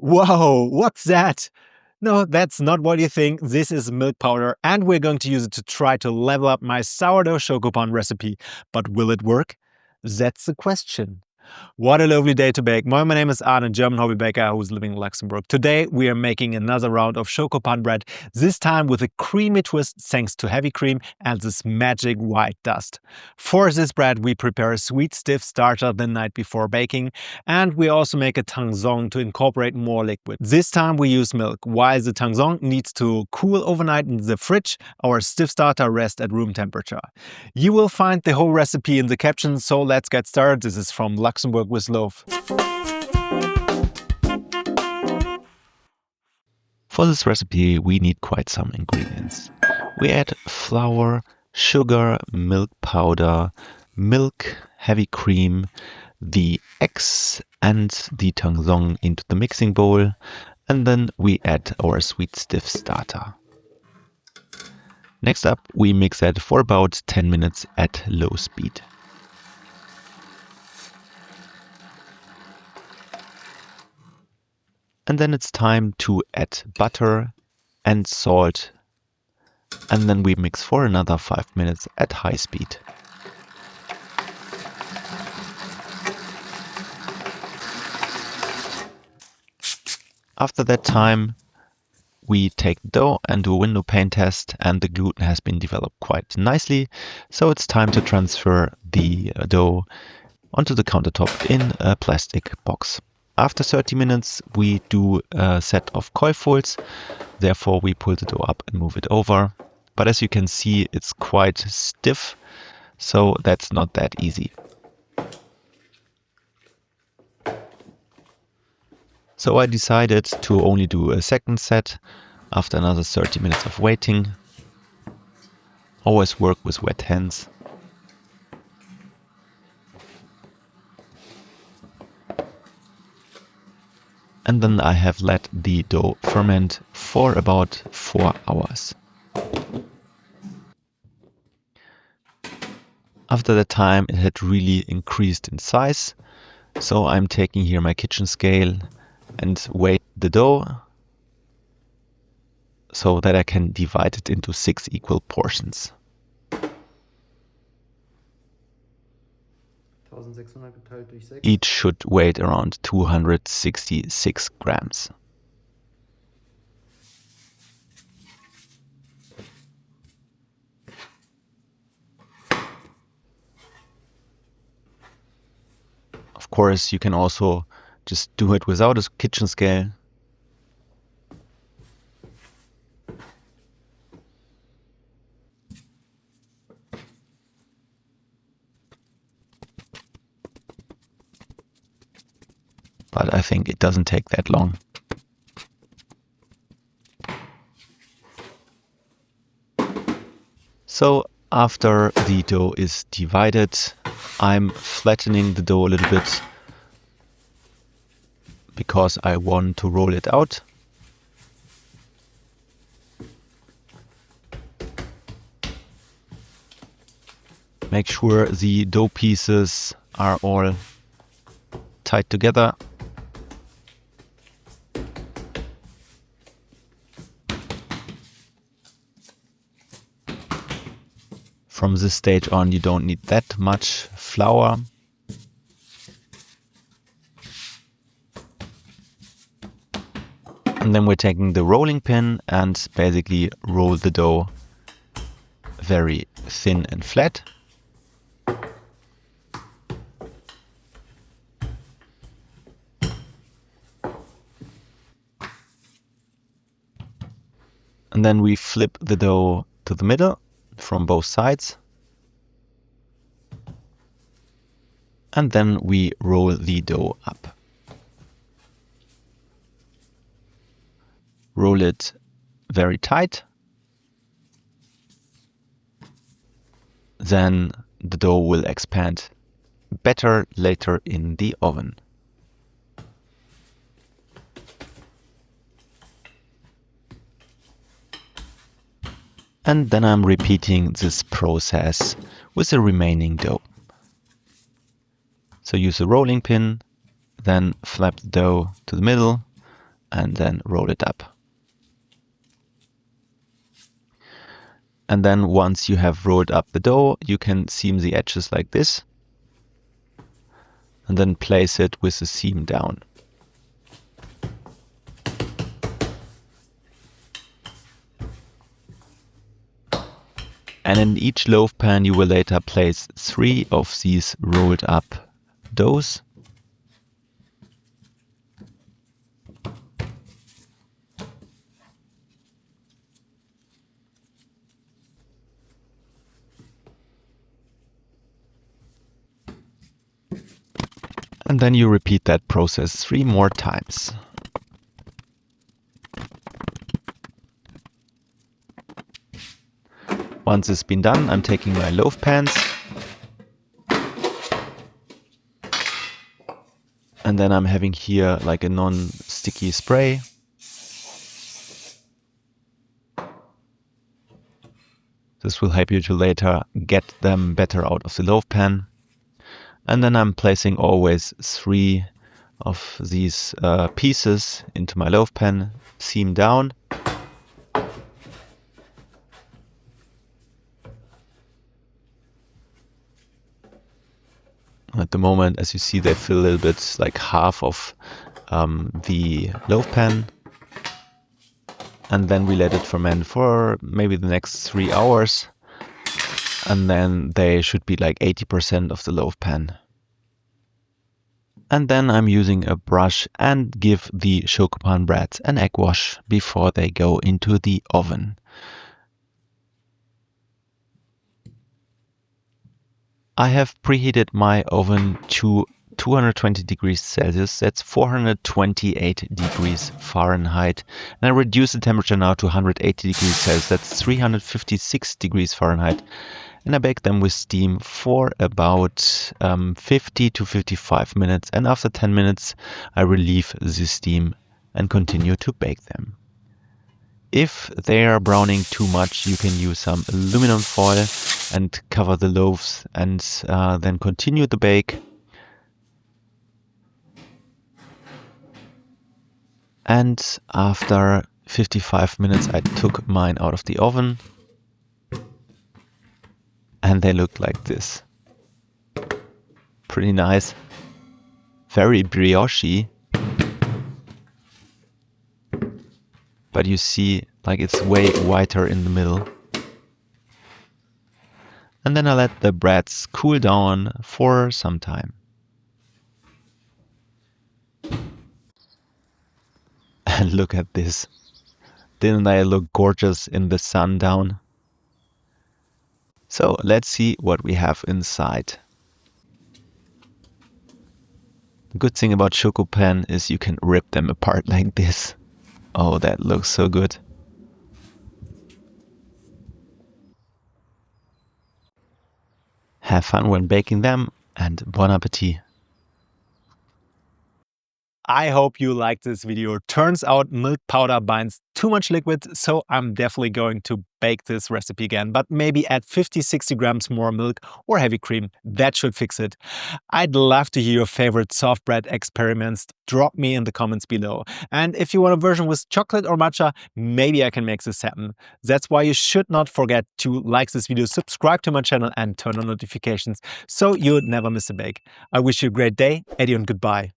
Whoa, what's that? No, that's not what you think. This is milk powder, and we're going to use it to try to level up my sourdough shokupan recipe. But will it work? That's the question. What a lovely day to bake. My name is Arne, a German hobby baker who's living in Luxembourg. Today we are making another round of Shokupan bread, this time with a creamy twist thanks to heavy cream and this magic white dust. For this bread we prepare a sweet stiff starter the night before baking, and we also make a tangzhong to incorporate more liquid. This time we use milk. While the tangzhong needs to cool overnight in the fridge, our stiff starter rests at room temperature. You will find the whole recipe in the caption, so let's get started. This is from Luxembourg with Love. For this recipe we need quite some ingredients. We add flour, sugar, milk powder, milk, heavy cream, the eggs and the tangzhong into the mixing bowl, and then we add our sweet stiff starter. Next up we mix that for about 10 minutes at low speed. And then it's time to add butter and salt, and then we mix for another 5 minutes at high speed. After that time, we take the dough and do a window pane test, and the gluten has been developed quite nicely, so it's time to transfer the dough onto the countertop in a plastic box. After 30 minutes we do a set of coil folds, therefore we pull the dough up and move it over. But as you can see, it's quite stiff, so that's not that easy. So I decided to only do a second set after another 30 minutes of waiting. Always work with wet hands. And then I have let the dough ferment for about 4 hours. After that time it had really increased in size, so I'm taking here my kitchen scale and weigh the dough so that I can divide it into 6 equal portions. 1600 geteilt durch 6. Each should weigh around 266 grams. Of course, you can also just do it without a kitchen scale. But I think it doesn't take that long. So after the dough is divided, I'm flattening the dough a little bit because I want to roll it out. Make sure the dough pieces are all tied together. From this stage on, you don't need that much flour. And then we're taking the rolling pin and basically roll the dough very thin and flat. And then we flip the dough to the middle from both sides. And then we roll the dough up. Roll it very tight. Then the dough will expand better later in the oven. And then I'm repeating this process with the remaining dough. So use a rolling pin, then flap the dough to the middle, and then roll it up. And then once you have rolled up the dough, you can seam the edges like this, and then place it with the seam down. And in each loaf pan you will later place 3 of these rolled up doughs. And then you repeat that process 3 more times. Once it's been done, I'm taking my loaf pans and then I'm having here like a non-sticky spray. This will help you to later get them better out of the loaf pan. And then I'm placing always 3 of these pieces into my loaf pan, seam down. At the moment, as you see, they fill a little bit, like half of the loaf pan. And then we let it ferment for maybe the next 3 hours. And then they should be like 80% of the loaf pan. And then I'm using a brush and give the Shokupan breads an egg wash before they go into the oven. I have preheated my oven to 220 degrees Celsius, that's 428 degrees Fahrenheit. And I reduce the temperature now to 180 degrees Celsius, that's 356 degrees Fahrenheit. And I bake them with steam for about 50 to 55 minutes. And after 10 minutes, I relieve the steam and continue to bake them. If they are browning too much, you can use some aluminum foil and cover the loaves and then continue to bake. And after 55 minutes, I took mine out of the oven. And they look like this. Pretty nice. Very brioche. But you see, like it's way whiter in the middle. And then I let the breads cool down for some time. And look at this. Didn't I look gorgeous in the sun down? So let's see what we have inside. The good thing about Shokupan is you can rip them apart like this. Oh, that looks so good. Have fun when baking them and bon appetit. I hope you liked this video. Turns out milk powder binds too much liquid, so I'm definitely going to bake this recipe again, but maybe add 50-60 grams more milk or heavy cream. That should fix it. I'd love to hear your favorite soft bread experiments. Drop me in the comments below. And if you want a version with chocolate or matcha, maybe I can make this happen. That's why you should not forget to like this video, subscribe to my channel and turn on notifications so you'd never miss a bake. I wish you a great day. Eddie and goodbye.